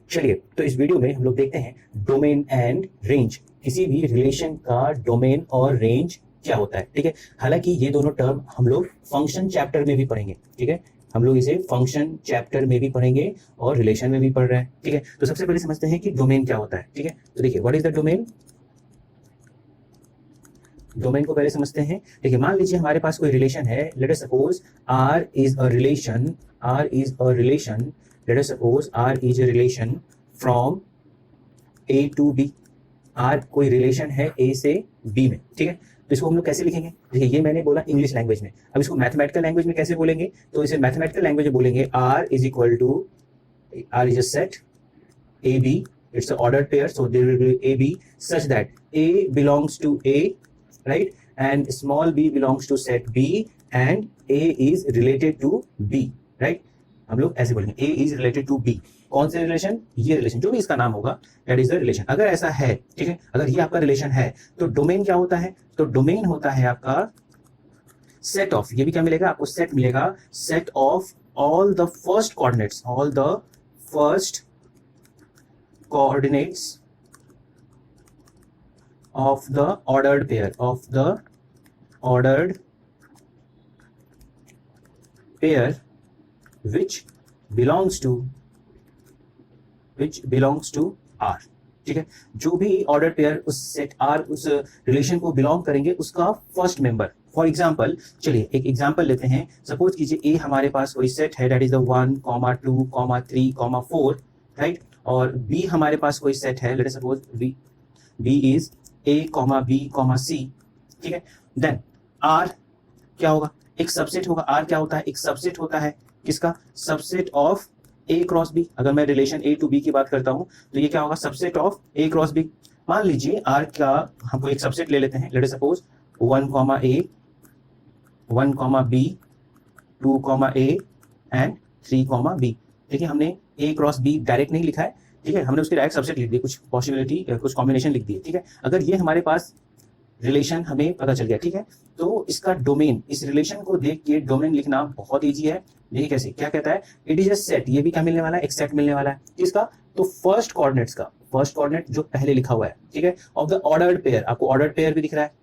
चलिए, तो इस वीडियो में हम लोग देखते हैं डोमेन एंड रेंज। किसी भी रिलेशन का डोमेन और रेंज क्या होता है, ठीक है। हालांकि ये दोनों टर्म हम लोग फंक्शन चैप्टर में भी पढ़ेंगे, ठीक है। हम लोग इसे फंक्शन चैप्टर में भी पढ़ेंगे और रिलेशन में भी पढ़ रहे हैं, ठीक है। तो सबसे पहले समझते हैं कि डोमेन क्या होता है, ठीक है। तो देखिए, what is the domain. Domain को पहले समझते हैं। देखिए, मान लीजिए हमारे पास कोई रिलेशन है। Let us suppose R is a relation, R is a relation, let us suppose R is a relation from A to B. R कोई रिलेशन है ए से बी में, ठीक है। तो इसको हम लोग कैसे लिखेंगे। देखिए, ये मैंने बोला इंग्लिश लैंग्वेज में, अब इसको मैथमेटिकल लैंग्वेज में कैसे बोलेंगे। तो इसे मैथमेटिकल लैंग्वेज में बोलेंगे R is equal to, R is a set A B, it's an ordered pair, so there will be AB such that A belongs to A, right, and small b belongs to set B and A is related to B, right। हम लोग ऐसे बोलेंगे A is related to B। कौन से relation, ये relation जो भी इसका नाम होगा, दैट इज द रिलेशन। अगर ऐसा है, ठीक है, अगर ये आपका रिलेशन है तो डोमेन क्या होता है। तो डोमेन होता है आपका सेट ऑफ, ये भी क्या मिलेगा आपको, सेट मिलेगा, set of all the first coordinates, all the first coordinates of the ordered pair, of the ordered pair which belongs to R, ठीक है। जो भी ऑर्डर्ड पेयर उस सेट R, उस रिलेशन को बिलोंग करेंगे, उसका फर्स्ट मेंबर। फॉर एग्जाम्पल, चलिए एक एग्जाम्पल लेते हैं। सपोज कीजिए ए हमारे पास कोई सेट है, दैट इज द 1, 2, 3, 4, राइट। और बी हमारे पास कोई सेट है, let us suppose B is A, B, C, ठीक है। देन आर क्या होगा, एक सबसेट होगा। आर क्या होता है, एक सबसेट होता है। किसका, subset of A cross B. अगर मैं रिलेशन ए टू बी की बात करता हूं तो ये क्या होगा, subset of A cross B. मान लीजिए आर का हमको एक सबसेट ले लेते हैं, let us suppose 1, A, 1, B, 2, A and 3, B. देखिए, हमने ए क्रॉस बी डायरेक्ट नहीं लिखा है, ठीक है, हमने उसके डायरेक्ट सबसेट लिख दिया, कुछ पॉसिबिलिटी, कुछ कॉम्बिनेशन लिख दिए, ठीक है। अगर ये हमारे पास रिलेशन हमें पता चल गया, ठीक है, तो इसका डोमेन, इस रिलेशन को देख के डोमेन लिखना बहुत इजी है। देखिए कैसे, क्या कहता है, इट इज अ सेट। ये भी क्या मिलने वाला है, एक सेट मिलने वाला है। किसका, तो फर्स्ट कोऑर्डिनेट्स का, फर्स्ट कोऑर्डिनेट जो पहले लिखा हुआ है, ठीक है, ऑफ द ऑर्डर्ड पेयर। आपको ऑर्डर्ड पेयर भी दिख रहा है,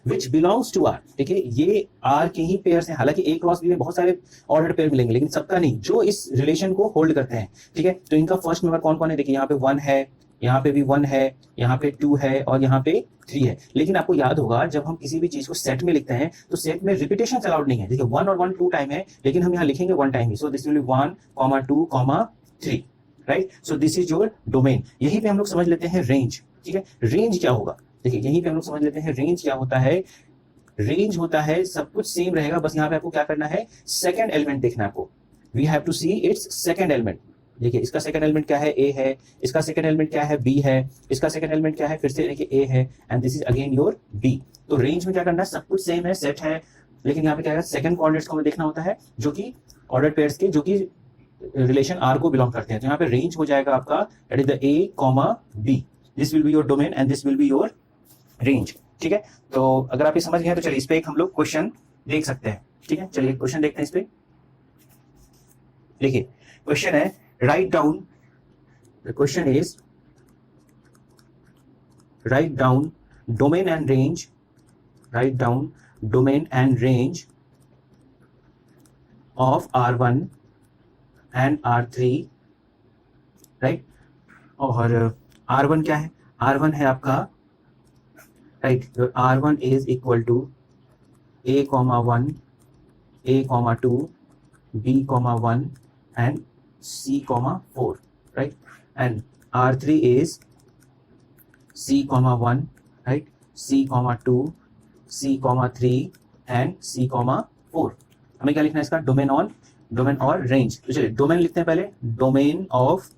विच बिलोंग्स टू आर। देखिए, ये आर के ही पेयर हैं। हालांकि ए क्रॉस बी में बहुत सारे ऑर्डर पेयर मिलेंगे, लेकिन सबका नहीं, जो इस रिलेशन को होल्ड करते हैं, ठीक है। तो इनका फर्स्ट मेंबर कौन कौन है। देखिए, यहाँ पे 1 है, यहाँ पे भी 1 है, यहाँ पे 2 है और यहाँ पे 3 है। लेकिन आपको याद होगा, जब हम किसी भी चीज को सेट में लिखते हैं तो सेट में रिपीटेशन अलाउड नहीं है। देखिए, 1 और 1 2 टाइम है, लेकिन हम यहाँ लिखेंगे 1 time he. So this will B 1, 2, 3, right. So this is your domain. यहीं पे हम लोग समझ लेते हैं रेंज, ठीक है। रेंज क्या होगा, देखिए यहीं पे हम लोग समझ लेते हैं रेंज क्या होता है। रेंज होता है, सब कुछ सेम रहेगा, बस यहाँ पे आपको क्या करना है, सेकंड एलिमेंट देखना है आपको। We have to see its second element. देखिए, इसका सेकंड एलिमेंट क्या है, ए है, इसका सेकंड एलिमेंट क्या है, बी है, इसका सेकंड एलिमेंट क्या है, फिर से देखिए ए है, and this is again your B. तो रेंज में क्या करना है, सब कुछ सेम है, सेट है, लेकिन यहाँ पे क्या है, सेकंड कोऑर्डिनेट्स को हमें देखना होता है, जो कि ऑर्डर्ड पेयर्स के, जो कि रिलेशन आर को बिलोंग करते हैं। तो यहाँ पे रेंज हो जाएगा आपका, that is the A, B. This will be your domain and this will be your range, ठीक है। तो अगर आप ये समझ गए तो चलिए इस पे एक हम लोग क्वेश्चन देख सकते हैं, ठीक है। चलिए क्वेश्चन देखते हैं इस पे। देखिए, क्वेश्चन है, write down, the question is write down domain and range, write down domain and range of R1 and R3, right. और R1 क्या है, R1 है आपका, right, your R1 is equal to A, 1, A, 2, B, 1 and C, 4, right, and R3 is C, 1, right, C, 2, C, 3 and C, 4। हमें क्या लिखना है इसका, डोमेन और रेंज। तो चलिए डोमेन लिखते हैं पहले, डोमेन ऑफ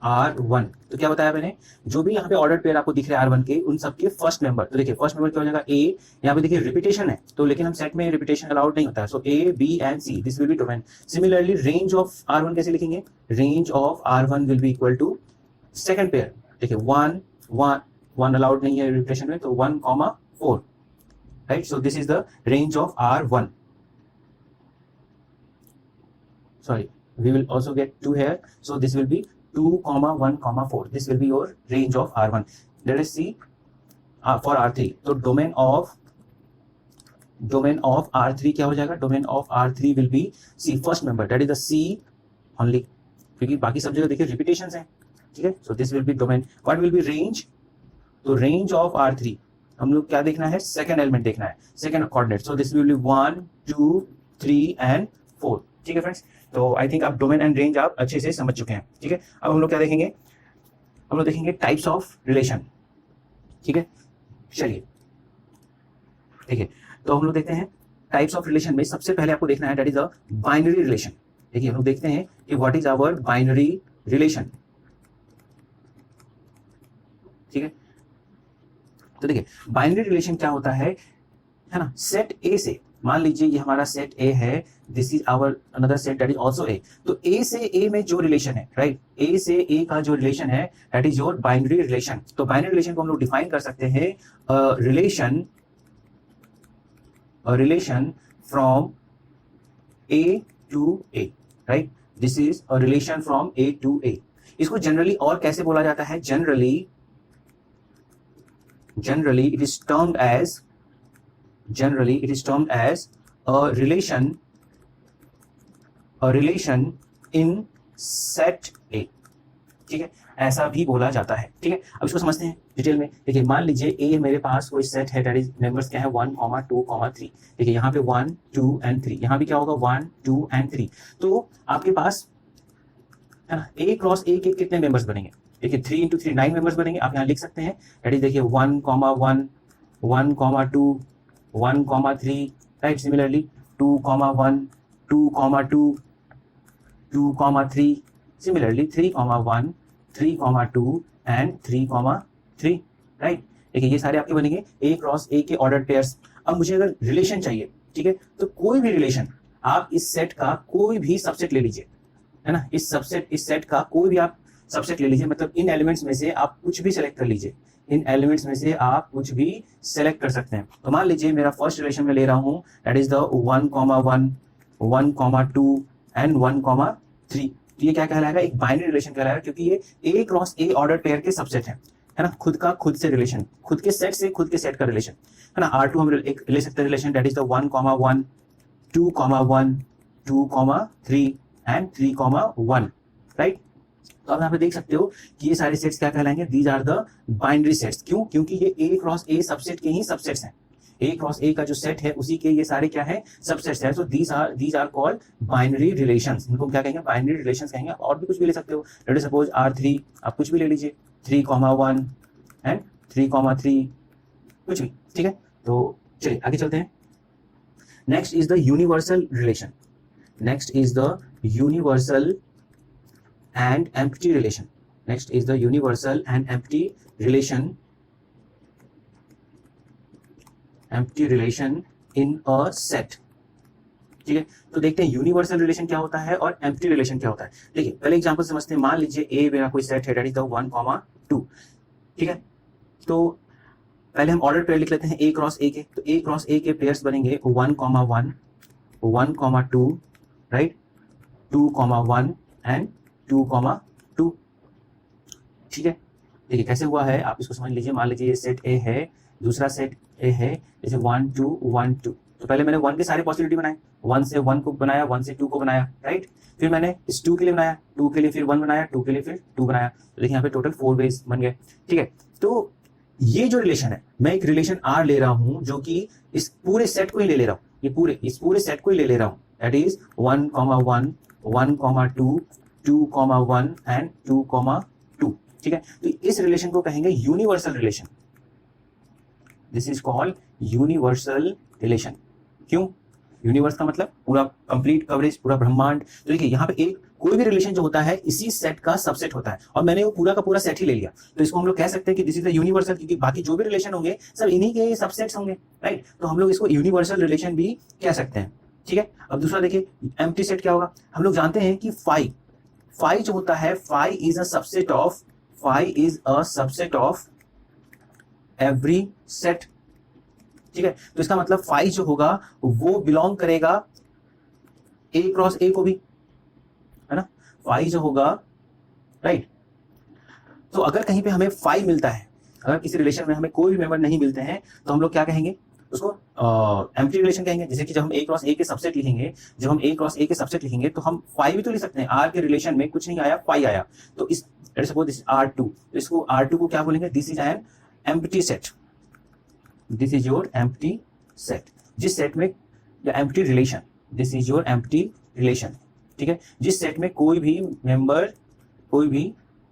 R1। तो क्या बताया मैंने, जो भी यहाँ पे ऑर्डर पेयर आपको दिख रहे हैं R1 के, उन सबके फर्स्ट मेंबर। तो देखिए, फर्स्ट मेंबर क्या हो जाएगा, ए। यहाँ पे देखिए रिपीटेशन है, तो लेकिन हम सेट में रिपीटेशन अलाउड नहीं होता है। So A, B and C, this will be domain. Similarly range of R1 कैसे लिखेंगे, range of R1 will be equal to second pair. देखिए 1 अलाउड नहीं है रिपीटेशन में, तो 1, 4, right. So this is the range of R1, sorry we will also get 2 here, so this will be 2 comma 1 comma 4. This will be your range of R1. Let us see for R3. तो domain of R3 क्या हो जाएगा? domain of R3 will be C, first member, that is the C only, क्योंकि बाकी सब जगह देखिए repetitions हैं, ठीक है? So this will be domain. What will be range? तो range of R3 हम लोग क्या देखना है? सेकंड एलिमेंट देखना है, second coordinate. So this will B 1 2 3 and 4. ठीक है फ्रेंड्स, तो आई थिंक आप डोमेन एंड रेंज आप अच्छे से समझ चुके हैं. ठीक है, अब हम लोग क्या देखेंगे? हम लोग देखेंगे टाइप्स ऑफ रिलेशन. ठीक है, चलिए देखिए, तो हम लोग देखते हैं टाइप्स ऑफ रिलेशन में सबसे पहले आपको देखना है that is a binary relation. देखिए हम लोग देखते हैं कि what is our binary relation. ठीक है, तो देखिए बाइनरी रिलेशन क्या होता है ना? सेट ए से, मान लीजिए ये हमारा सेट ए है, this is our another set that is also A. तो ए से ए में जो रिलेशन है, राइट, ए से ए का जो रिलेशन है that is your binary relation. तो बाइनरी रिलेशन को हम लोग डिफाइन कर सकते हैं relation from A to A, right. This is a relation from A to A. इसको जनरली और कैसे बोला जाता है? Generally it is termed as a relation in set A. ठीक है, ऐसा भी बोला जाता है. ठीक है, अब इसको समझते हैं डिटेल में. देखिए मान लीजिए ए मेरे पास कोई सेट है, दैट इज मेंबर्स क्या है 1, 2, 3. देखिए यहाँ पे 1 2 एंड 3, यहाँ भी क्या होगा 1 2 एंड 3. तो आपके पास है ना, ए क्रॉस ए के कितने मेंबर्स बनेंगे? देखिए 3 into 3 9 मेंबर्स बनेंगे. आप यहाँ लिख सकते हैं दैट इज देखिए 1, 1, 1, 2, 1, 3, right. Similarly 2, 1, 2, 2, 2, 3. Similarly 3, 1, 3, 2 and 3, 3, right. देखिए ये सारे आपके बनेंगे ए क्रॉस ए के ऑर्डर पेयर्स. अब मुझे अगर रिलेशन चाहिए, ठीक है, तो कोई भी रिलेशन आप इस सेट का कोई भी सबसेट ले लीजिए, है ना. इस सेट का कोई भी आप सबसेट ले लीजिए, मतलब इन एलिमेंट्स में से आप कुछ भी सेलेक्ट कर लीजिए. इन एलिमेंट्स में से आप कुछ भी सेलेक्ट कर सकते हैं. तो मान लीजिए मेरा फर्स्ट रिलेशन में ले रहा हूं दैट इज द 1, 1, 1, 2 एंड 1, 3. तो ये क्या कहलाएगा? एक बाइनरी रिलेशन कहलाएगा, क्योंकि ये ए क्रॉस ए ऑर्डर पेयर के सबसेट है ना. खुद का खुद से रिलेशन, खुद के सेट से खुद के सेट का रिलेशन, है ना. R2 हम एक ले सकते हैं relation that is the 1, 1, 2, 1, 2, 3 and 3, 1, right. तो आप यहाँ पे देख सकते हो कि ये सारे सेट्स क्या कहलाएंगे? These are the binary sets. क्यों? क्योंकि ये ए क्रॉस ए सबसेट के ही सबसेट्स हैं. ए क्रॉस ए का जो सेट है उसी के ये सारे क्या है? सबसेट्स हैं. So these are called binary relations. इनको क्या कहेंगे? बाइनरी रिलेशंस कहेंगे. और भी कुछ भी ले सकते हो, लेट अस सपोज R3, आप कुछ भी ले लीजिए, 3, 1 एंड 3, 3, कुछ भी. ठीक है, तो चलिए आगे चलते हैं. Next is the universal relation. Next is the universal and empty relation. Next is the universal and empty relation in a set. ठीक है, तो देखते हैं यूनिवर्सल रिलेशन क्या होता है और एम्प्टी रिलेशन क्या होता है. देखिए पहले एग्जांपल समझते हैं. मान लीजिए ए मेरा कोई सेट है दैट इज द 1, 2. ठीक है, तो पहले हम ऑर्डर पेयर लिख लेते हैं ए क्रॉस ए के. तो ए क्रॉस ए के पेयर्स बनेंगे 1, 1, 2, राइट, 2, 1 एंड 2, 2. ठीक है, देखिए कैसे हुआ है आप इसको समझ लीजिए. मान लीजिए ये सेट ए है, दूसरा सेट ए है, जैसे 1, 2, 1, 2. तो पहले मैंने 1 के सारे पॉसिबिलिटी बनाए, 1 से 1 को बनाया, 1 से 2 को बनाया, राइट. फिर मैंने इस 2 के लिए बनाया, 2 के लिए फिर 1 बनाया, 2 के लिए फिर 2 बनाया. तो देखिए यहाँ पे टोटल 4 वेज बन गए. ठीक है, तो ये जो रिलेशन है, मैं एक रिलेशन R ले रहा हूं जो कि इस पूरे सेट को ही ले रहा हूं. ये इस पूरे सेट को ही ले रहा हूं. That is 1, 1, 1, 2, 2, 1 and 2, 2. ठीक है, तो इस रिलेशन को कहेंगे universal relation. This is called universal relation. क्यों? यूनिवर्स का मतलब पूरा कंप्लीट कवरेज, पूरा ब्रह्मांड. तो देखिए यहाँ पे एक कोई भी रिलेशन जो होता है इसी सेट का सबसेट होता है, और मैंने वो पूरा का पूरा सेट ही ले लिया. तो इसको हम लोग कह सकते हैं कि दिस इज द यूनिवर्सल, क्योंकि बाकी जो भी रिलेशन होंगे सब इन्हीं के सबसेट्स होंगे, राइट. तो हम लोग इसको यूनिवर्सल रिलेशन भी कह सकते हैं. ठीक है, अब दूसरा देखिए एम्प्टी सेट क्या होगा. हम लोग जानते हैं कि फाई जो होता है, phi is a subset of every set. ठीक है, तो इसका मतलब फाई जो होगा वो बिलोंग करेगा ए क्रॉस ए को भी, है ना, 5 जो होगा, राइट। तो अगर कहीं पे हमें 5 मिलता है, अगर किसी रिलेशन में हमें कोई भी मेंबर नहीं मिलते हैं, तो हम लोग क्या कहेंगे, उसको एम्प्टी रिलेशन कहेंगे। जैसे कि जब हम ए क्रॉस ए के सबसेट लिखेंगे, जब हम ए क्रॉस ए के सबसेट लिखेंगे तो हम 5 भी तो लिख सकते हैं। आर के रिलेशन में कुछ नहीं आया, 5 आया, तो इस सपोज दिस R2, तो इसको R2 को क्या बोलेंगे, this is an empty set, this is your empty set. जिस सेट में या empty relation, this is your empty relation, ठीक है, जिस सेट में कोई भी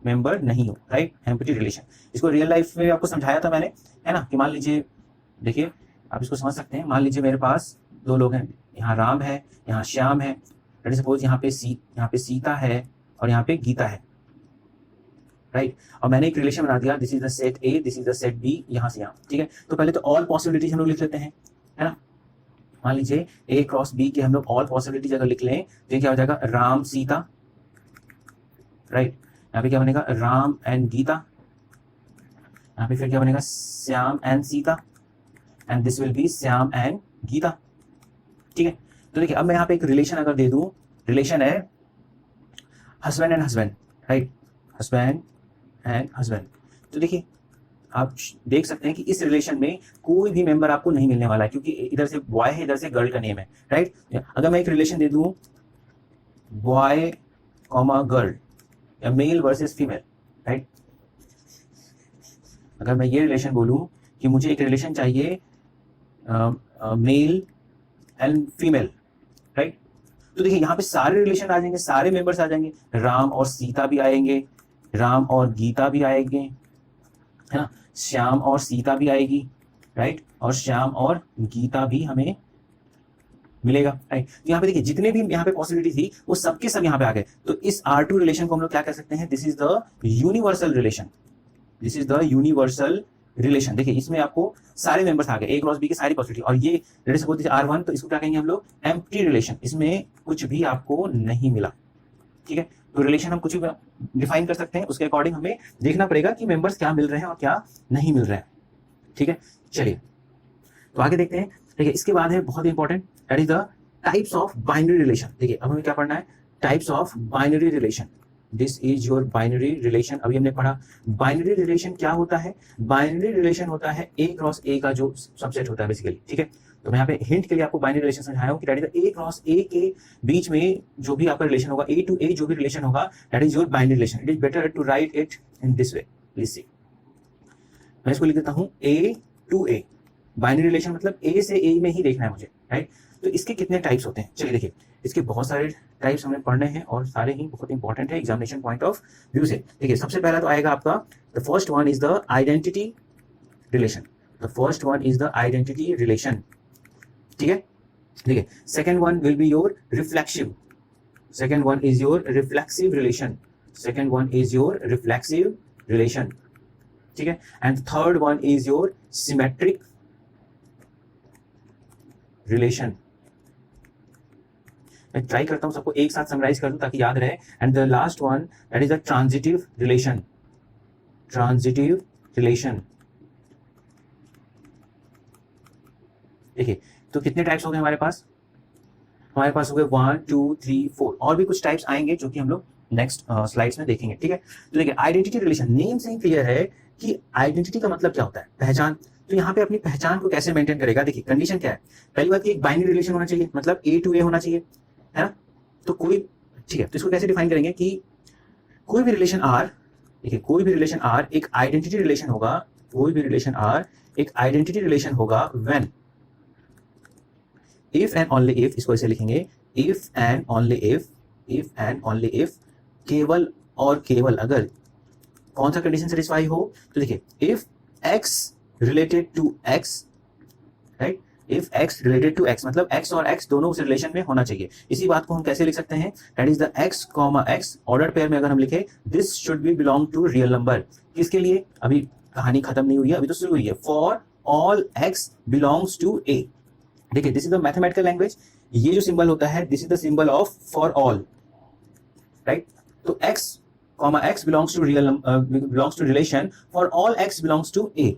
मेंबर नहीं हो, राइट, एम्प्टी रिलेशन। इसको रियल लाइफ में आपको समझाया था मैंने, है ना, कि मान लीजिए, देखिए आप इसको समझ सकते हैं, मान लीजिए मेरे पास 2 लोग हैं, यहाँ राम है, यहाँ श्याम है, सपोज यहाँ पे सीता है और यहाँ पे गीता है, राइट, और मैंने एक रिलेशन बना दिया, this is the set A, this is the set B, यहाँ से यहाँ, ठीक है। तो पहले तो ऑल पॉसिबिलिटीज हम लोग लिख लेते हैं, है ना। मान लीजिए ए क्रॉस बी के हम लोग ऑल पॉसिबिलिटीज अगर लिख लें तो ये क्या हो जाएगा, राम सीता, राइट, यहाँ पे क्या बनेगा, राम एंड गीता, यहाँ पे फिर क्या बनेगा, Shyam and Sita, and this will be Shyam and Gita, ठीक है। तो देखिए अब मैं यहाँ पे एक रिलेशन अगर दे दूं, रिलेशन है husband and husband, right, husband and husband. तो देखिए आप देख सकते हैं कि इस रिलेशन में कोई भी मेंबर आपको नहीं मिलने वाला है, क्योंकि इधर से बॉय है, इधर से गर्ल का नेम है, राइट। अगर मैं एक रिलेशन दे दूं बॉय कॉमा गर्ल या मेल वर्सेस फीमेल, राइट, अगर मैं ये रिलेशन बोलूं कि मुझे एक रिलेशन चाहिए मेल एंड फीमेल, राइट, तो देखिए यहाँ पे सारे रिलेशन आ जाएंगे, सारे मेंबर्स आ जाएंगे, राम और सीता भी आएंगे, राम और गीता भी आएंगे, है ना, श्याम और सीता भी आएगी, राइट, और श्याम और गीता भी हमें मिलेगा, राइट। तो यहाँ पे देखिए जितने भी यहाँ पे पॉसिबिलिटी थी वो सबके सब यहाँ पे आ गए। तो इस R2 रिलेशन को हम लोग क्या कह सकते हैं, this is the universal relation, this is the universal relation. देखिए इसमें आपको सारे मेंबर्स आ गए, ए क्रॉस बी की सारी पॉसिबिलिटी, और ये लेट्स सपोज R1, तो इसको क्या कहेंगे हम लोग, एम्प्टी रिलेशन, इसमें कुछ भी आपको नहीं मिला, ठीक है। तो रिलेशन हम कुछ भी डिफाइन कर सकते हैं, उसके अकॉर्डिंग हमें देखना पड़ेगा कि मेंबर्स क्या मिल रहे हैं और क्या नहीं मिल रहे हैं, ठीक है। चलिए तो आगे देखते हैं। देखिए इसके बाद है बहुत important, that is the types of binary relation. देखिए अब हमें क्या पढ़ना है, types of binary relation, this is your binary relation. अभी हमने पढ़ा बाइनरी रिलेशन क्या होता है, बाइनरी रिलेशन होता है ए क्रॉस ए का जो सबसेट होता है बेसिकली, ठीक है। तो मैं यहाँ पे हिंट के लिए आपको बाइनरी रिलेशन समझाया हूँ कि that is the A cross ए के बीच में जो भी आपका रिलेशन होगा, ए टू ए जो भी रिलेशन होगा, that is your binary relation. It is better to write it in this way, please see. मैं इसको लिख देता हूँ A to A, binary relation मतलब ए से ए में ही देखना है मुझे, राइट। तो इसके कितने टाइप्स होते हैं, चलिए देखिए इसके बहुत सारे टाइप्स हमें पढ़ने हैं और सारे ही बहुत इंपॉर्टेंट है एग्जामिनेशन पॉइंट ऑफ व्यू से। देखिए सबसे पहला तो आएगा आपका, the first one is the identity relation, the first one is the identity relation, ठीक है। देखिए second one will be your reflexive, second one is your reflexive relation, second one is your reflexive relation, ठीक है। And third one is your symmetric relation. मैं try करता हूं सबको एक साथ समराइज कर दूं ताकि याद रहे। And the last one that is the transitive relation, transitive relation. देखिए तो कितने टाइप्स हो गए हमारे पास हो गए 1 2 3 4, और भी कुछ टाइप्स आएंगे जो कि हम लोग नेक्स्ट स्लाइड्स में देखेंगे, ठीक है। तो देखिए आइडेंटिटी रिलेशन, नेम से ही क्लियर है कि आइडेंटिटी का मतलब क्या होता है, पहचान। तो यहाँ पे अपनी पहचान को कैसे मेंटेन करेगा, देखिए कंडीशन क्या है, पहली बात कि एक बाइनरी रिलेशन होना चाहिए, मतलब ए टू ए होना चाहिए, है ना। तो कोई, ठीक है, तो इसको कैसे डिफाइन करेंगे कि कोई भी रिलेशन आर, देखिए कोई भी रिलेशन आर एक आइडेंटिटी रिलेशन होगा, कोई भी रिलेशन आर एक आइडेंटिटी रिलेशन होगा when if and only if, इसको ऐसे लिखेंगे, इफ एंड ओनली इफ, केवल और केवल अगर कौन सा कंडीशन सेटिस्फाई हो। तो देखिए if x related to x, right, if x related to x मतलब x और x दोनों उस रिलेशन में होना चाहिए। इसी बात को हम कैसे लिख सकते हैं, that is the x comma x, order pair में अगर हम लिखे this should be belong to real number, किसके लिए, अभी कहानी खत्म नहीं हुई है, अभी तो शुरू हुई है, for all x belongs to a। देखिए this is the mathematical language, ये जो सिंबल होता है this is the symbol of for all, right. तो x comma x belongs to real, belongs to relation for all x belongs to a,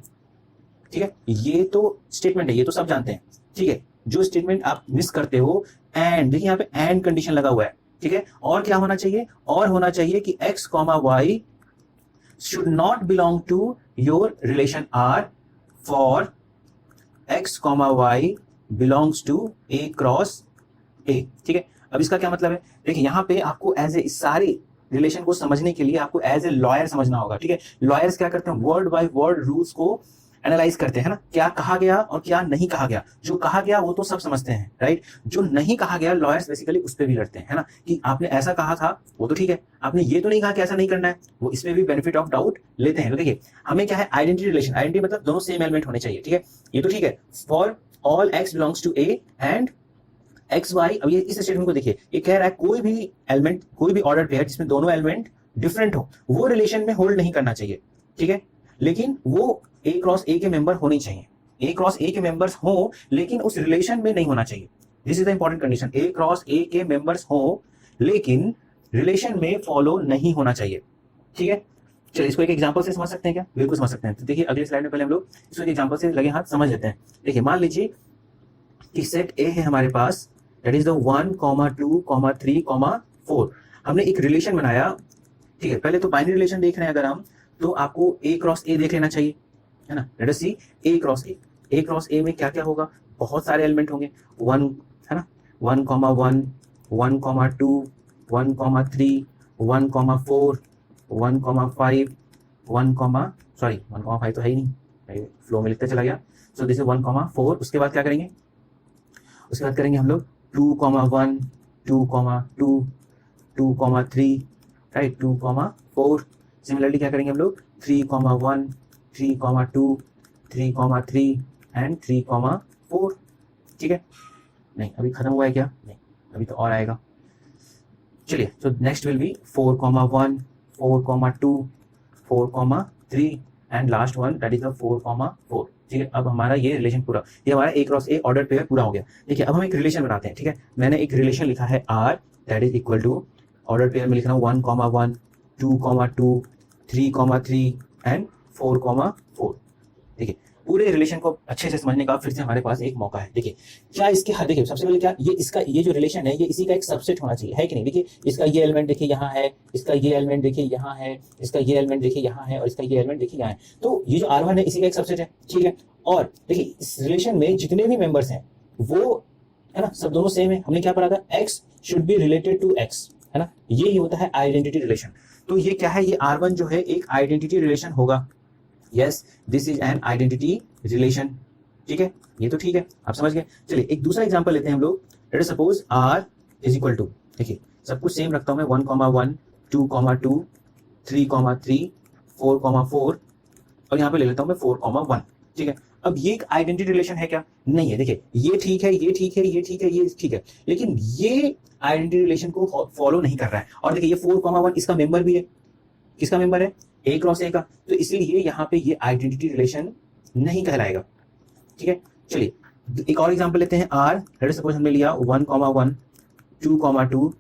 ठीक है। ये तो स्टेटमेंट है, ये तो सब जानते हैं, ठीक है। जो स्टेटमेंट आप मिस करते हो, एंड देखिए यहाँ पे एंड कंडीशन लगा हुआ है, ठीक है। और क्या होना चाहिए, और होना चाहिए कि x, y should not belong to your relation R for x, y belongs to A cross A, ठीक है। अब इसका क्या मतलब है, देखिए यहाँ पे आपको एज ए सारे रिलेशन को समझने के लिए आपको एज ए लॉयर समझना होगा, ठीक है। लॉयर्स क्या करते हैं, वर्ड बाय वर्ड रूल्स को एनालाइज करते हैं ना, क्या कहा गया और क्या नहीं कहा गया। जो कहा गया वो तो सब समझते हैं, राइट। जो नहीं कहा गया लॉयर्स बेसिकली उस पर भी लड़ते हैं, है ना, कि आपने ऐसा कहा था वो तो ठीक है, आपने ये तो नहीं कहा कि ऐसा नहीं करना है, वो इसमें भी बेनिफिट ऑफ डाउट लेते हैं। तो देखिए हमें क्या है, आइडेंटिटी रिलेशन, आइडेंटिटी मतलब दोनों सेम एलिमेंट होने चाहिए, ठीक है, ये तो ठीक है। For all x belongs to A and x y, अब ये इस स्टेटमेंट को देखिए, ये कह रहा है कोई भी एलिमेंट, कोई भी ऑर्डर पेयर जिसमें दोनों एलिमेंट डिफरेंट हो वो रिलेशन में होल्ड नहीं करना चाहिए, ठीक है। लेकिन वो ए क्रॉस ए के मेंबर होने चाहिए, ए क्रॉस ए के मेंबर्स हो लेकिन उस रिलेशन में नहीं होना चाहिए। This is the important condition, A cross ए के मेंबर्स हो लेकिन रिलेशन में फॉलो नहीं होना चाहिए, ठीक है। चलिए इसको एक एग्जांपल से समझ सकते हैं क्या, बिल्कुल समझ सकते हैं। तो देखिए अगले स्लाइड में पहले हम लोग इसको एक एग्जांपल से लगे हाथ समझ लेते हैं। देखिए मान लीजिए कि सेट ए है हमारे पास, दैट इज द 1, 2, 3, 4। हमने एक रिलेशन बनाया, ठीक है। पहले तो बाइनरी रिलेशन देख रहे हैं अगर हम, तो आपको ए क्रॉस ए देख लेना चाहिए, है ना। Let us see A cross A, A cross A में क्या क्या होगा, बहुत सारे एलिमेंट होंगे, 1 है ना, 1, 1, 1, 2, 1, 3, 1, 4, 1, 5, 1 तो है ही नहीं, फ्लो में लिखते चला गया। So this is 1, 4। उसके बाद क्या करेंगे, उसके बाद करेंगे हम लोग 2, 1, 2, 2, 2, 3, राइट, 2, 4। सिमिलरली क्या करेंगे हम लोग 3, 1, 3, 2, 3, 3 एंड 3, 4, ठीक है। नहीं अभी खत्म हुआ है क्या, नहीं अभी तो और आएगा। चलिए तो next will be 4, 1, 4, 2, 4, 3 and last one that is the 4, 4, ठीक है। अब हमारा ये रिलेशन पूरा, ये हमारा ए क्रॉस ए ऑर्डर पेयर पूरा हो गया। देखिए अब हम एक रिलेशन बनाते हैं, ठीक है। मैंने एक रिलेशन लिखा है R that is equal to, order pair में लिख रहा हूँ 1, 1, 2, 2, 3, 3 एंड 4, 4। देखिए पूरे रिलेशन को अच्छे से समझने का फिर से हमारे पास एक मौका है। देखिए क्या इसके, देखिए सबसे पहले क्या, ये इसका ये जो रिलेशन है ये इसी का एक सबसेट होना चाहिए, है कि नहीं। देखिए इसका ये एलिमेंट देखिए यहाँ है, इसका ये एलिमेंट देखिए यहाँ है, इसका ये एलिमेंट देखिए यहाँ है और इसका ये एलिमेंट देखिए यहाँ है। तो ये जो R1 है इसी का एक सबसेट है, ठीक है। और देखिए इस रिलेशन में जितने भी मेंबर्स हैं वो है ना, सब दोनों सेम है। हमने क्या पढ़ा था, x should be related to x, है ना, ये होता है आइडेंटिटी रिलेशन। तो ये क्या है, ये R1 जो है एक आइडेंटिटी रिलेशन होगा। Yes this is an identity relation, ठीक है, ये तो ठीक है, आप समझ गए। चलिए एक दूसरा एग्जांपल लेते हैं हम लोग। Let us suppose R is equal to, देखिए सब कुछ सेम रखता हूं मैं, 1, 1, 2, 2, 3, 3, 4, 4 और यहाँ पे ले लेता हूं मैं 4, 1, ठीक है। अब ये एक आइडेंटिटी रिलेशन है क्या, नहीं है। देखिए ये ठीक है, ये ठीक है, ये ठीक है, ये ठीक है, लेकिन ये आइडेंटिटी रिलेशन को फॉलो नहीं कर रहा है। और देखिए ये 4, 1 इसका मेंबर भी है, किसका मेंबर है, ए क्रॉस ए का, तो इसलिए यहाँ पे ये आइडेंटिटी रिलेशन नहीं कहलाएगा, ठीक है। चलिए एक और एग्जांपल लेते हैं आर, लेट्स सपोज हमने लिया 1, 1, 2, 2,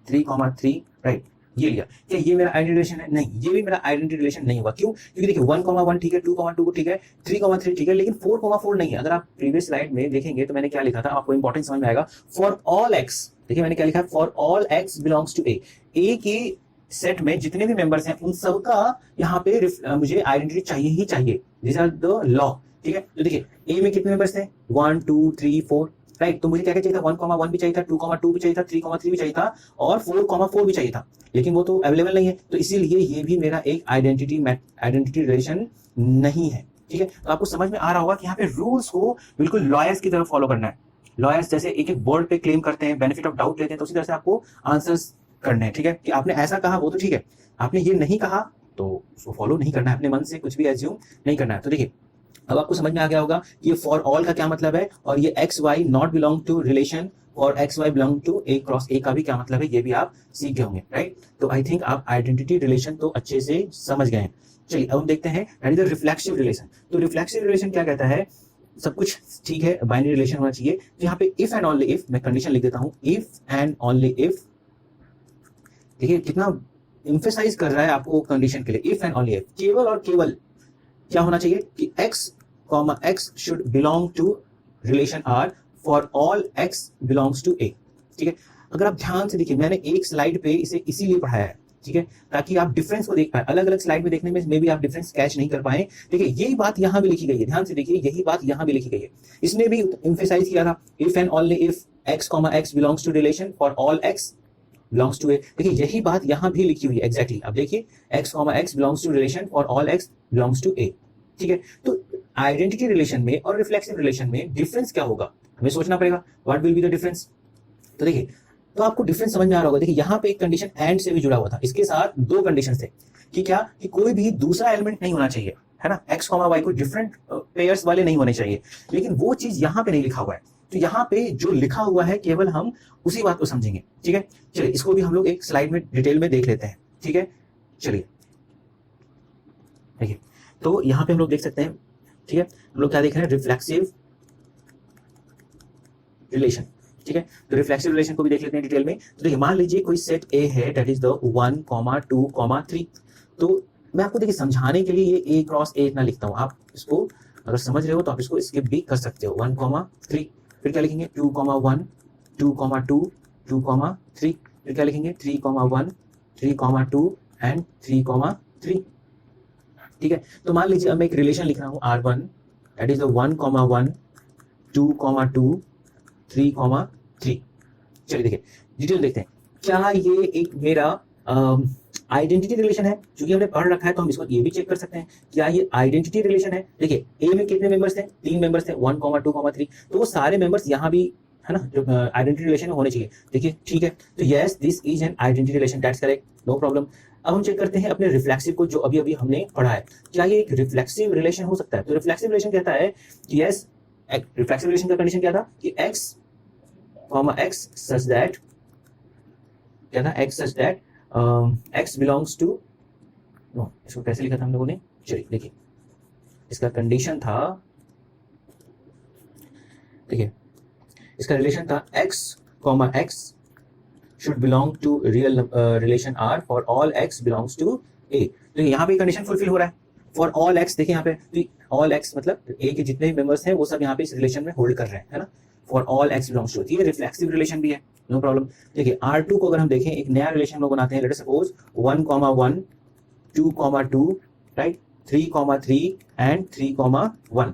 3, 3, राइट, ये लिया। क्या ये मेरा आइडेंटिटी रिलेशन है, नहीं, ये भी मेरा आइडेंटिटी रिलेशन नहीं होगा। क्यों, क्योंकि देखिए 1, 1 ठीक है, 2, 2 ठीक है, 3, 3 ठीक है, लेकिन 4, 4 नहीं है। अगर आप प्रीवियस स्लाइड में देखेंगे तो मैंने क्या लिखा था, आपको इंपॉर्टेंट समझ में आएगा। फॉर ऑल एक्स, देखिए मैंने क्या लिखा है, for all x belongs to A, A के सेट में जितने भी मेंबर्स हैं उन सबका यहाँ पे मुझे आइडेंटिटी चाहिए ही चाहिए। दिस आर द लॉ, ठीक है। तो देखिए ए में कितने मेंबर्स थे, 1, 2, 3, 4, राइट। तो मुझे क्या क्या चाहिए था, 1, 1 भी चाहिए था, 2, 2 भी चाहिए था, 3, 3 भी चाहिए था और 4, 4 भी चाहिए था, लेकिन वो तो अवेलेबल नहीं है। तो इसीलिए ये भी मेरा एक आइडेंटिटी रिलेशन नहीं है, ठीक है। तो आपको समझ में आ रहा होगा कि यहाँ पे रूल्स को बिल्कुल लॉयर्स की तरफ फॉलो करना है। लॉयर्स जैसे एक एक वर्ड पे क्लेम करते हैं, बेनिफिट ऑफ डाउट लेते हैं, तो उसी तरह से आपको आंसर्स करने हैं, ठीक है। कि आपने ऐसा कहा वो तो ठीक है, आपने ये नहीं कहा तो उसको फॉलो नहीं करना है, अपने मन से कुछ भी एज्यूम नहीं करना है। तो देखिए अब आपको समझ में आ गया होगा कि ये फॉर ऑल का क्या मतलब है, और ये x y not belong to relation और x y belong to A cross A का भी क्या मतलब है, ये भी आप सीख गए होंगे, राइट। तो आई थिंक आप आइडेंटिटी रिलेशन तो अच्छे से समझ गए हैं। चलिए अब हम देखते हैं that is the reflexive relation. तो रिफ्लेक्सिव रिलेशन क्या कहता है, सब कुछ ठीक है, बाइनरी रिलेशन होना चाहिए। तो यहाँ पे इफ एंड ओनली इफ, मैं कंडीशन लिख देता हूं, इफ एंड ओनली इफ, देखिए कितना एम्फेसाइज कर रहा है आपको कंडीशन के लिए, इफ एंड ओनली इफ, केवल और केवल क्या होना चाहिए कि x, x should belong to relation R for all x belongs to A, ठीक है। अगर आप ध्यान से देखिए, मैंने एक स्लाइड पे इसे इसीलिए पढ़ाया है, ठीक है, ताकि आप डिफरेंस को देख पाए। अलग अलग स्लाइड में देखने में भी आप डिफरेंस कैच नहीं कर पाए। देखिए यही बात यहाँ भी लिखी गई है, ध्यान से देखिए, यही बात यहाँ भी लिखी गई है। इसने भी एम्फेसाइज किया था, if and only if x, x belongs to relation for all x belongs to A. देखिए यही बात यहाँ भी लिखी हुई है एग्जैक्टली। अब देखिए x, x belongs to relation for all x belongs to A, ठीक है। तो आइडेंटिटी रिलेशन में और रिफ्लेक्सिव रिलेशन में डिफरेंस क्या होगा, हमें सोचना पड़ेगा, what will be the difference. तो देखिए, तो आपको डिफरेंस समझ में आ रहा होगा। देखिए यहाँ पे एक कंडीशन एंड से भी जुड़ा हुआ था, इसके साथ दो कंडीशन थे कि क्या, कि कोई भी दूसरा एलिमेंट नहीं होना चाहिए, है ना, x, y कोई डिफरेंट पेयर्स वाले नहीं होने चाहिए, लेकिन वो चीज यहाँ पे नहीं लिखा हुआ है। तो यहाँ पे जो लिखा हुआ है केवल हम उसी बात को समझेंगे, ठीक है। चलिए इसको भी हम लोग एक स्लाइड में डिटेल में देख लेते हैं, ठीक है। चलिए देखिए, तो यहाँ पे हम लोग देख सकते हैं, ठीक है, हम लोग क्या देख रहे हैं, रिफ्लेक्सिव रिलेशन, ठीक है। तो रिफ्लेक्सिव रिलेशन को भी देख लेते हैं डिटेल में। तो देखिए मान लीजिए कोई सेट ए है, दैट इज द 1, 2, 3। तो मैं आपको देखिए समझाने के लिए ये a क्रॉस a इतना लिखता हूं, आप इसको अगर समझ रहे हो तो आप इसको स्किप भी कर सकते हो। 1, 3, फिर क्या लिखेंगे, 2, 1, 2, 2, 2, 3, फिर क्या लिखेंगे, 3, 1, 3, 2 एंड 3, 3, ठीक है। तो मान लीजिए अब मैं एक रिलेशन लिख रहा हूँ R1, दैट इज द 1, 1, 2, 2, 3, 3। चलिए देखिए डिटेल देखते हैं, क्या ये एक मेरा आइडेंटिटी रिलेशन है। क्योंकि हमने पढ़ रखा है तो हम इसको ये भी चेक कर सकते हैं, क्या ये आइडेंटिटी रिलेशन है। देखिए ए में कितने मेंबर्स थे, 3 मेंबर्स थे, 1, 2, 3। तो वो सारे मेंबर्स यहाँ भी, है ना, जो आइडेंटिटी रिलेशन में होने चाहिए। देखिए ठीक है, तो yes this is an identity relation, that's correct, no problem. अब हम चेक करते हैं अपने रिफ्लेक्सिव को, जो अभी अभी हमने पढ़ा है, क्या ये एक रिफ्लेक्सिव रिलेशन हो सकता है। तो रिफ्लेक्सिव रिलेशन कहता है कि यस, रिफ्लेक्सिव रिलेशन का कंडीशन क्या था कि x, x such that, क्या था, x such that x belongs to, no, इसको कैसे लिखा था हम लोगों ने, चलिए देखिए, इसका कंडीशन था, देखिए इसका रिलेशन था x, x should belong to real relation R for all x belongs to A। तो यहाँ पे कंडीशन फुलफिल हो रहा है फॉर ऑल x। देखिए यहाँ पे तो ऑल x मतलब A के जितने भी मेंबर्स हैं वो सब यहाँ पे इस रिलेशन में होल्ड कर रहे हैं, है ना, for all x belongs to. ये रिफ्लेक्सिव रिलेशन भी है, नो प्रॉब्लम। देखिए R2 को अगर हम देखें, एक नया रिलेशन लोग बनाते हैं, let us suppose 1, 1, 2, 2, right, 3, 3 and 3, 1,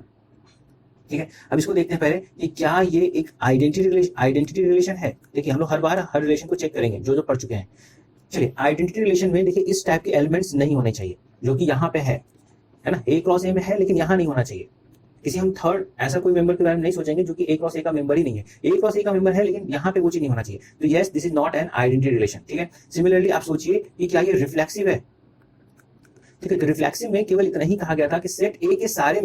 ठीक है। अब इसको देखते हैं पहले कि क्या ये एक आइडेंटिटी रिलेशन है। देखिए हम लोग हर बार हर रिलेशन को चेक करेंगे जो पढ़ चुके हैं। चलिए आइडेंटिटी रिलेशन में देखिए इस टाइप के एलिमेंट्स नहीं होने चाहिए, जो कि यहाँ पे है ना, A क्रॉस A में है लेकिन यहाँ नहीं होना चाहिए। किसी हम थर्ड ऐसा कोई मेंबर के बारे में नहीं सोचेंगे जो कि A क्रॉस A का मेंबर ही नहीं है, A क्रॉस A का मेंबर है लेकिन यहाँ पे वो चीज नहीं होना चाहिए। तो yes this is not an identity relation, ठीक है। सिमिलरली आप सोचिए कि क्या ये रिफ्लेक्सिव है, ठीक है। तो रिफ्लेक्सिव में केवल इतना ही कहा गया था कि सेट ए के सारे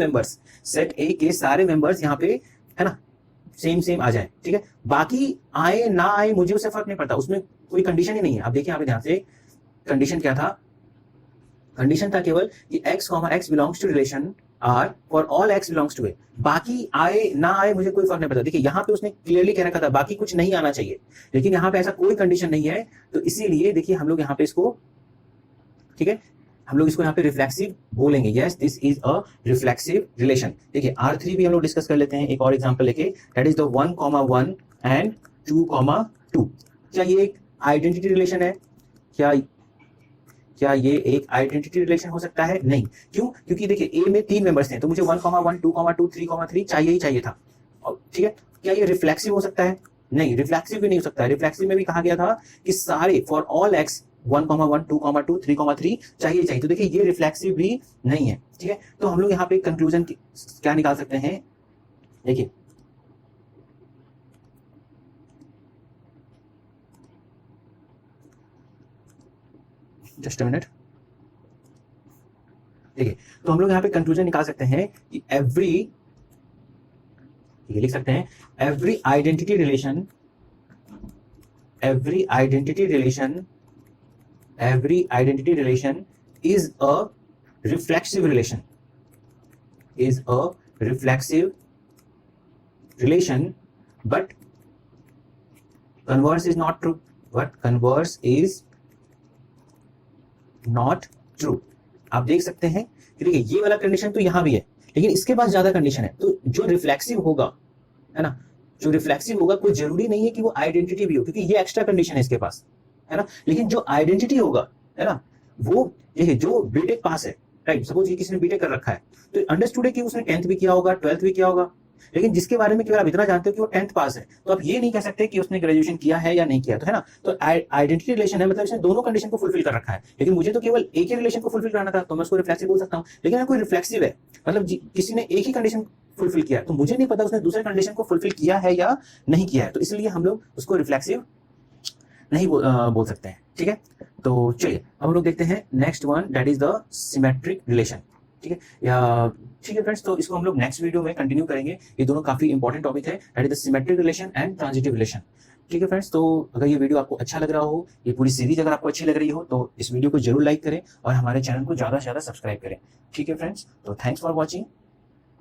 मेंबर्स यहाँ पे, है ना, सेम आ जाए, ठीक है। बाकी आए ना आए मुझे उससे फर्क नहीं पड़ता, उसमें कोई कंडीशन ही नहीं है। अब देखिए यहाँ पे ध्यान से, कंडीशन क्या था, कंडीशन था केवल कि x, x belongs to relation R for all x belongs to A। बाकी आए ना आए मुझे कोई फर्क नहीं पड़ता। देखिए यहाँ पे उसने क्लियरली कह रखा था बाकी कुछ नहीं आना चाहिए, लेकिन यहाँ पे ऐसा कोई कंडीशन नहीं है। तो इसीलिए देखिए हम लोग यहाँ पे इसको, ठीक है, हम लोग इसको यहाँ पे रिफ्लेक्सिव बोलेंगे। Yes this is a reflexive relation. देखिए R3 भी हम लोग डिस्कस कर लेते हैं, एक और एग्जांपल लेके, दैट इज द 1, 1 एंड 2, 2। क्या ये एक आइडेंटिटी रिलेशन है, क्या ये एक आइडेंटिटी रिलेशन हो सकता है? नहीं। क्यों? क्योंकि देखिए A में 3 मेंबर्स थे, तो मुझे 1, 1, 2, 2, 3 चाहिए ही चाहिए था, ठीक है। क्या ये रिफ्लेक्सिव हो सकता है? नहीं, रिफ्लेक्सिव भी नहीं हो सकता है। रिफ्लेक्सिव में भी कहा गया था कि सारे फॉर ऑल x 1, 1, 2, 2, 3 चाहिए। तो देखिए ये रिफ्लेक्सिव भी नहीं है, ठीक है। तो हम लोग यहाँ पे कंक्लूजन क्या निकाल सकते हैं, देखिए जस्ट अ मिनट, देखिए तो हम लोग यहाँ पे कंक्लूजन निकाल सकते हैं कि ये लिख सकते हैं, every identity relation is a reflexive relation, but converse is not true. आप देख सकते हैं कि देखिए ये वाला कंडीशन तो यहां भी है, लेकिन इसके पास ज्यादा कंडीशन है। तो जो रिफ्लेक्सिव होगा, है ना, जो रिफ्लेक्सिव होगा कोई जरूरी नहीं है कि वो आइडेंटिटी भी हो, क्योंकि ये एक्स्ट्रा कंडीशन है इसके पास, है ना। लेकिन जो आइडेंटिटी होगा, है ना, वो ये जो बीटेक पास है, राइट, सपोज ये किसी ने बीटेक कर रखा है, तो अंडरस्टूड है कि उसने 10th भी किया होगा, 12th भी किया होगा, लेकिन जिसके बारे में केवल आप इतना जानते हो कि वो 10th पास है, तो आप ये नहीं कह सकते कि उसने ग्रेजुएशन किया है या नहीं किया, तो है ना। तो आइडेंटिटी रिलेशन है, मतलब इसने दोनों कंडीशन को फुलफिल कर रखा है, लेकिन मुझे तो केवल एक ही रिलेशन को फुलफिल करना था, तो मैं उसको रिफ्लेक्सिव बोल सकता हूँ। लेकिन अगर कोई रिफ्लेक्सिव है, मतलब किसी ने एक ही कंडीशन फुलफिल किया, तो मुझे नहीं पता उसने दूसरे कंडीशन को फुलफिल किया है या नहीं किया है, तो इसलिए हम लोग उसको रिफ्लेक्सिव नहीं बोल सकते हैं, ठीक है। तो चलिए अब हम लोग देखते हैं next one, that is the symmetric relation, ठीक है। या ठीक है फ्रेंड्स, तो इसको हम लोग नेक्स्ट वीडियो में कंटिन्यू करेंगे। ये दोनों काफी इंपॉर्टेंट टॉपिक है, that is the symmetric relation and transitive relation, ठीक है फ्रेंड्स। तो अगर ये वीडियो आपको अच्छा लग रहा हो, ये पूरी सीरीज अगर आपको अच्छी लग रही हो, तो इस वीडियो को जरूर लाइक करें और हमारे चैनल को ज्यादा से ज्यादा सब्सक्राइब करें, ठीक है फ्रेंड्स। तो थैंक्स फॉर वॉचिंग।